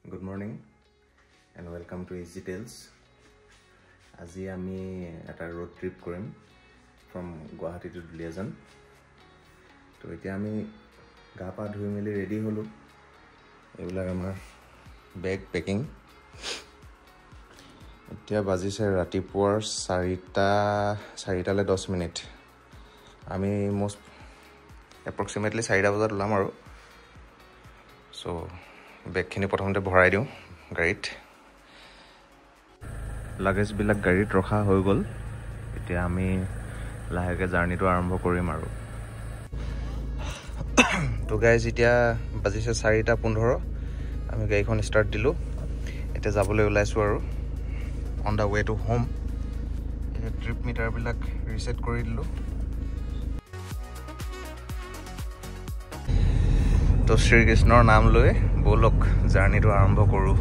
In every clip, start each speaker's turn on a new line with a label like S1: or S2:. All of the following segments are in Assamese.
S1: Good morning and welcome to Easy Tales. Aji ami eta road trip korim from Guwahati to Duliajan. To etia ami gapa dhui meli ready holu. Ebula amar bag packing. Etia bajise ratipuar 4টা le 10 minute. Ami most approximately 4টা বজাত ওলাম আৰু so bag khini prothomte bhorai diu garit luggage bilak garit rokha hoi gol etia ami laheke journey to arambho korim aru to guys etia bajise 4:15 ami gaikhon start dilu etia jabole ulaisu aru on the way to home trip meter bilak reset kori dilu तो श्री कृष्णर नाम लय बोलक जार्नी तो आरंभ करू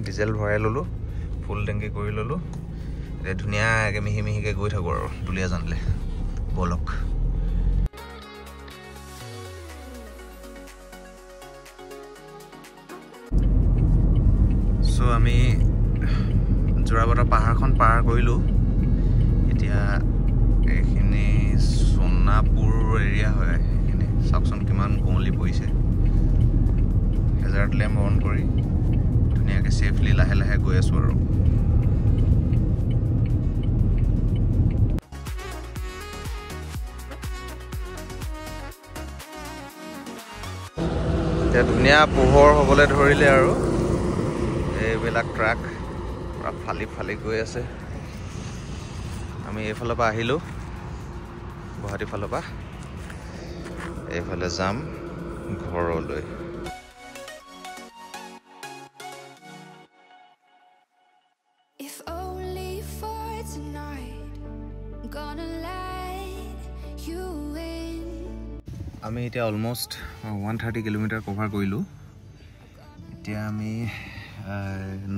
S1: ডিজেল ভৰাই ললো ফুল টেংকি কৰি ললো এ ধুনিয়াকে মিহি মিহিকে গৈ থাকো আৰু দুলিয়া জানলে বলক সো আমি জোৰাবাটৰ পাহাৰখন পাৰ কৰিলো এতিয়া এখিনি সোনাপুৰ এৰিয়া হয় এখিনি সাকচন কিমান কোমলি পৰিছে হেজাৰ্ড লেম্প অন কৰি ধুনিয়াকে সেফলি লাহে লাহে গৈ আছো আৰু এতিয়া ধুনিয়া পোহৰ হ'বলৈ ধৰিলে আৰু এইবিলাক ট্ৰাক পুৰা ফালি ফালি গৈ আছে আমি এইফালৰ পৰা আহিলো গুৱাহাটী ফালৰ পৰা এইফালে যাম ঘৰলৈ আমি এতিয়া অলমোস্ট 130 কিলোমিটাৰ কভাৰ কৰিলো এতিয়া আমি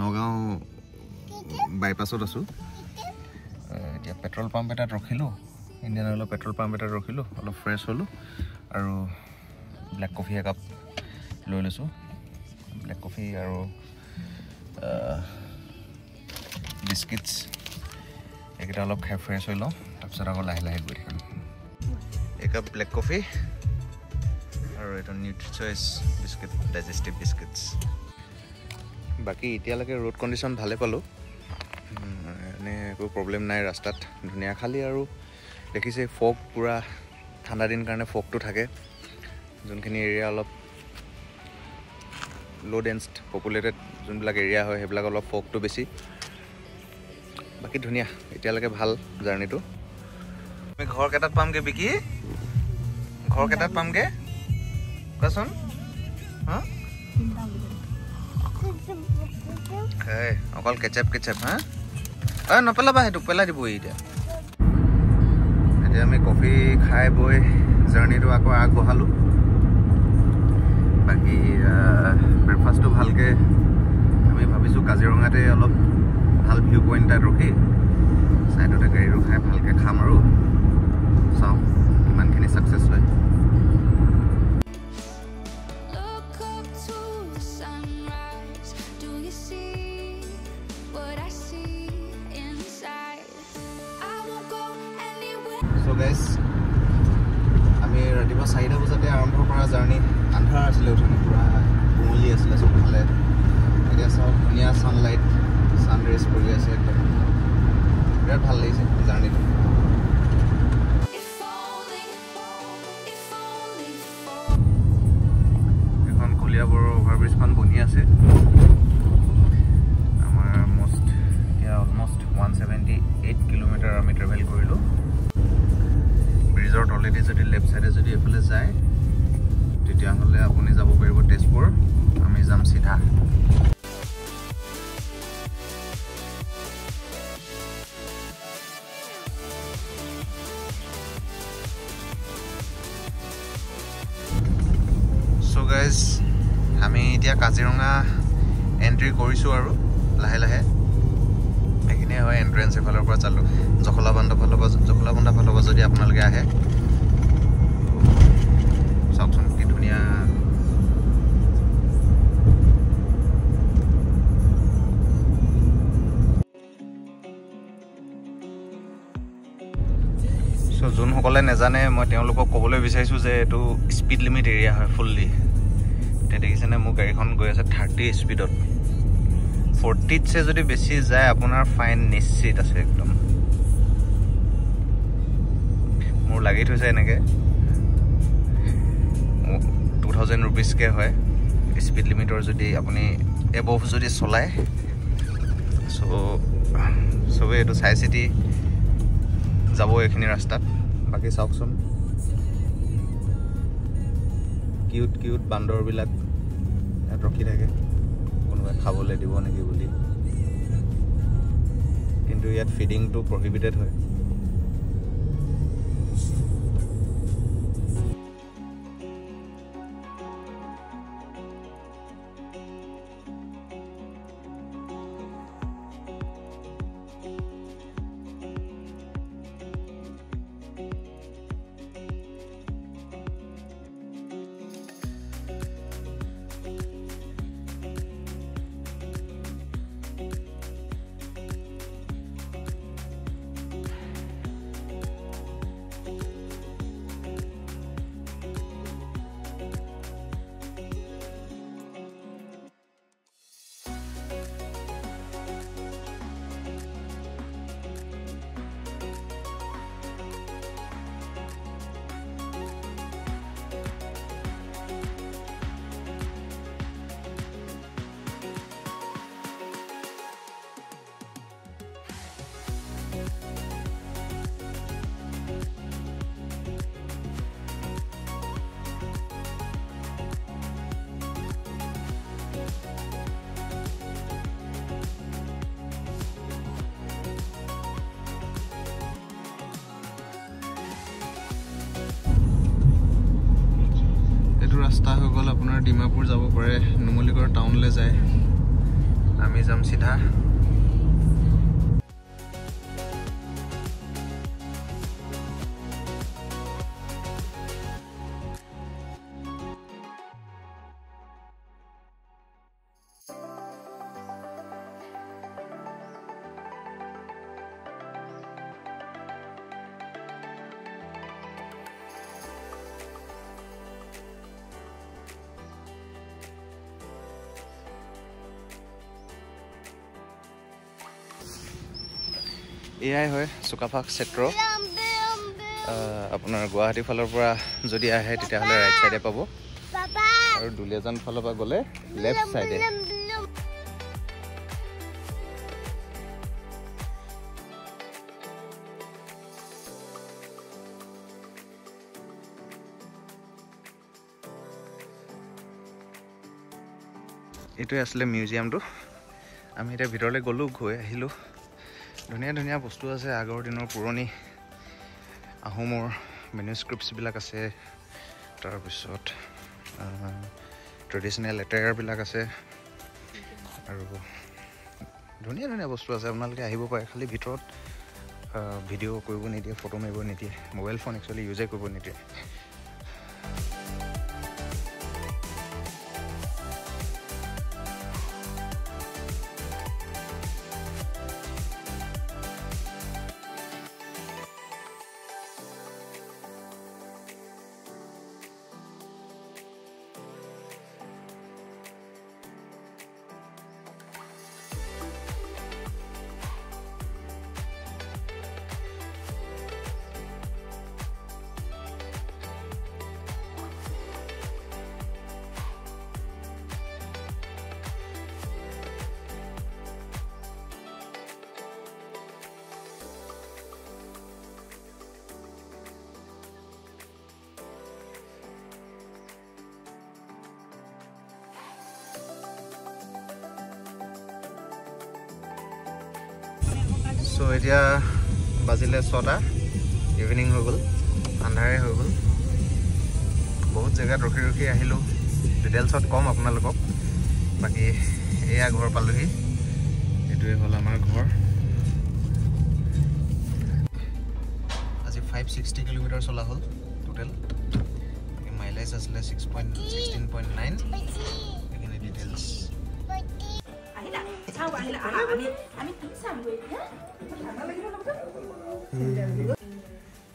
S1: নগাঁও বাইপাছত আছো এতিয়া পেট্ৰল পাম্প এটাত ৰখিলো ইণ্ডিয়ান অইলৰ পেট্ৰল পাম্প এটাত ৰখিলো অলপ ফ্ৰেছ হলো আৰু ব্লেক কফি একাপ লৈ লৈছো ব্লেক কফি আৰু বিস্কিটছ একেটা অলপ খাই ফ্ৰেছ হৈ লওঁ তাৰপিছত আকৌ লাহে লাহে গৈ থাকিম একাপ ব্লেক কফি আৰু এটা নিউট্ৰিচয়েছ বিস্কিট ডাইজেষ্টিভ বিস্কিটছ বাকি এতিয়ালৈকে ৰোড কণ্ডিশ্যন ভালে পালোঁ এনে একো প্ৰব্লেম নাই ৰাস্তাত ধুনীয়া খালি আৰু দেখিছে ফগ পুৰা ঠাণ্ডা দিন কাৰণে ফগটো থাকে যোনখিনি এৰিয়া অলপ লো ডেন্সড পপুলেটেড যোনবিলাক এৰিয়া হয় সেইবিলাক অলপ ফগটো বেছি বাকি ধুনীয়া এতিয়ালৈকে ভাল জাৰ্নিটো আমি ঘৰ কেটাত পামগে বিকি ঘৰ কেটাত পামগে কচোন হা খাই অকল কেচাপ হা নপেলাবা সেইটো পেলাই দিব এতিয়া এতিয়া আমি কফি খাই বৈ জাৰ্নিটো আকৌ আগবঢ়ালোঁ বাকী ব্ৰেকফাষ্টটো ভালকৈ আমি ভাবিছোঁ কাজিৰঙাতে অলপ ভাল ভিউ পইণ্ট এটাত ৰখি চাইডতে গাড়ী ৰখাই ভালকৈ খাম আৰু চাওঁ কিমানখিনি ছাকচেছ হয় So guys, আমি ৰাতিপুৱা 4টা বজাতে আৰম্ভ কৰা জাৰ্নি আন্ধাৰ আছিলে উঠনি পুৰা কুমলি আছিলে চবফালে এতিয়া চাওঁ ধুনীয়া ছানলাইট ছানৰাইজ পৰি আছে একদম বিৰাট ভাল লাগিছে জাৰ্নিটো এখন কলিয়াবৰ অভাৰব্ৰিজখন বনি আছে আমাৰ এতিয়া অলমোষ্ট 178 কিলোমিটাৰ আমি ট্ৰেভেল কৰিলোঁ ৰিজৰ্ট অলৰেডি যদি লেফ্ট চাইডে যদি এফালে যায় তেতিয়াহ'লে আপুনি যাব পাৰিব তেজপুৰ আমি যাম চিধা সো গাইজ আমি এতিয়া কাজিৰঙা এন্ট্ৰি কৰিছোঁ আৰু লাহে লাহে এইখিনিয়ে হয় এন্ট্ৰেন্স এফালৰ পৰা চালো জখলাবন্ধা ফালৰ পৰা যদি আপোনালোকে আহে চাওকচোন কি ধুনীয়া চ' যোনসকলে নাজানে মই তেওঁলোকক ক'বলৈ বিচাৰিছোঁ যে এইটো স্পীড লিমিট এৰিয়া হয় ফুল্লি এতিয়া দেখিছেনে মোৰ গাড়ীখন গৈ আছে 30 স্পীডত 40তছে যদি বেছি যায় আপোনাৰ ফাইন নিশ্চিত আছে একদম মোৰ লাগি থৈছে এনেকৈ 2000 ৰুপিজকৈ হয় স্পীড লিমিটৰ যদি আপুনি এবভ যদি চলায় চ' চবেই এইটো চাই চিতি যাব এইখিনি ৰাস্তাত বাকী চাওকচোন কিউট বান্দৰবিলাক ইয়াত ৰখি থাকে কোনোবাই খাবলৈ দিব নেকি বুলি কিন্তু ইয়াত ফিডিংটো প্ৰহিবিটেড হয় ৰাস্তা হৈ গ'ল আপোনাৰ ডিমাপুৰ যাব পাৰে নুমলীগড় টাউনলৈ যায় আমি যাম চিধা এয়াই হয় চুকাফাক ক্ষেত্ৰ আপোনাৰ গুৱাহাটীৰ ফালৰ পৰা যদি আহে তেতিয়াহ'লে ৰাইট চাইডে পাব আৰু দুলীয়াজান ফালৰ পৰা গ'লে লেফ্ট চাইডে এইটোৱে আছিলে মিউজিয়ামটো আমি এতিয়া ভিতৰলৈ গ'লোঁ গৈ আহিলোঁ ধুনীয়া ধুনীয়া বস্তু আছে আগৰ দিনৰ পুৰণি আহোমৰ মেনুস্ক্ৰিপ্টছবিলাক আছে তাৰপিছত ট্ৰেডিশ্যনেল এটায়াৰবিলাক আছে আৰু ধুনীয়া ধুনীয়া বস্তু আছে আপোনালোকে আহিব পাৰে খালি ভিতৰত ভিডিঅ' কৰিব নিদিয়ে ফটো মাৰিব নিদিয়ে মোবাইল ফোন একচুৱেলি ইউজে কৰিব নিদিয়ে সো এতিয়া বাজিলে 6টা ইভিনিং হৈ গ'ল আন্ধাৰে হৈ গ'ল বহুত জেগাত ৰখি ৰখি আহিলোঁ ডিটেইলছত কম আপোনালোকক বাকী এয়া ঘৰ পালোহি এইটোৱে হ'ল আমাৰ ঘৰ আজি 560 কিলোমিটাৰ চলা হ'ল টোটেল মাইলেজ আছিলে 16.9 এখানে ডিটেইলছ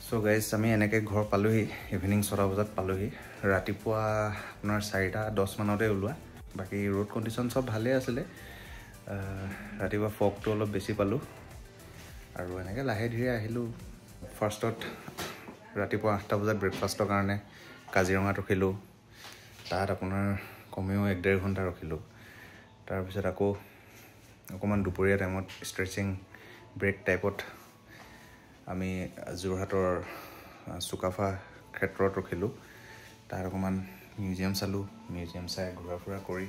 S1: সো গাইজ আমি এনেকৈ ঘৰ পালোহি ইভিনিং 6টা বজাত পালোহি ৰাতিপুৱা আপোনাৰ 4:10 মানতে ওলোৱা বাকী ৰোড কণ্ডিশ্যন চব ভালেই আছিলে ৰাতিপুৱা ফগটো অলপ বেছি পালোঁ আৰু এনেকৈ লাহে ধীৰে আহিলোঁ ফাৰ্ষ্টত ৰাতিপুৱা 8টা বজাত ব্ৰেকফাষ্টৰ কাৰণে কাজিৰঙাত ৰখিলোঁ তাত আপোনাৰ কমেও 1-1.5 ঘণ্টা ৰখিলোঁ তাৰপিছত আকৌ অকণমান দুপৰীয়া টাইমত ষ্ট্ৰেচিং ব্ৰেক টাইপত আমি যোৰহাটৰ চুকাফা ক্ষেত্ৰত ৰখিলোঁ তাত অকণমান মিউজিয়াম চালোঁ মিউজিয়াম চাই ঘূৰা ফুৰা কৰি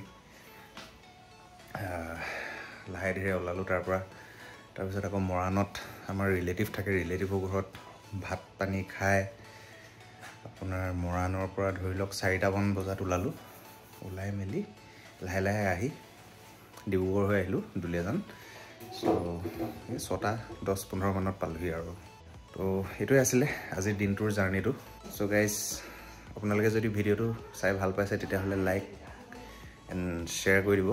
S1: লাহে ধীৰে ওলালোঁ তাৰপিছত আকৌ মৰাণত আমাৰ ৰিলেটিভ থাকে ৰিলেটিভৰ ঘৰত ভাত পানী খাই আপোনাৰ মৰাণৰ পৰা ধৰি লওক 4টামান বজাত ওলালোঁ ওলাই মেলি লাহে লাহে আহি ডিব্ৰুগড় হৈ আহিলোঁ দুলীয়াজান চ' এই 6:10-15 মানত পালোহি আৰু তো এইটোৱে আছিলে আজিৰ দিনটোৰ জাৰ্ণিটো চ' গাইজ আপোনালোকে যদি ভিডিঅ'টো চাই ভাল পাইছে তেতিয়াহ'লে লাইক এণ্ড শ্বেয়াৰ কৰি দিব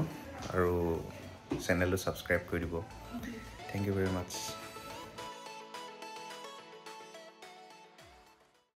S1: আৰু চেনেলটো ছাবস্ক্ৰাইব কৰি দিব থেংক ইউ ভেৰি মাছ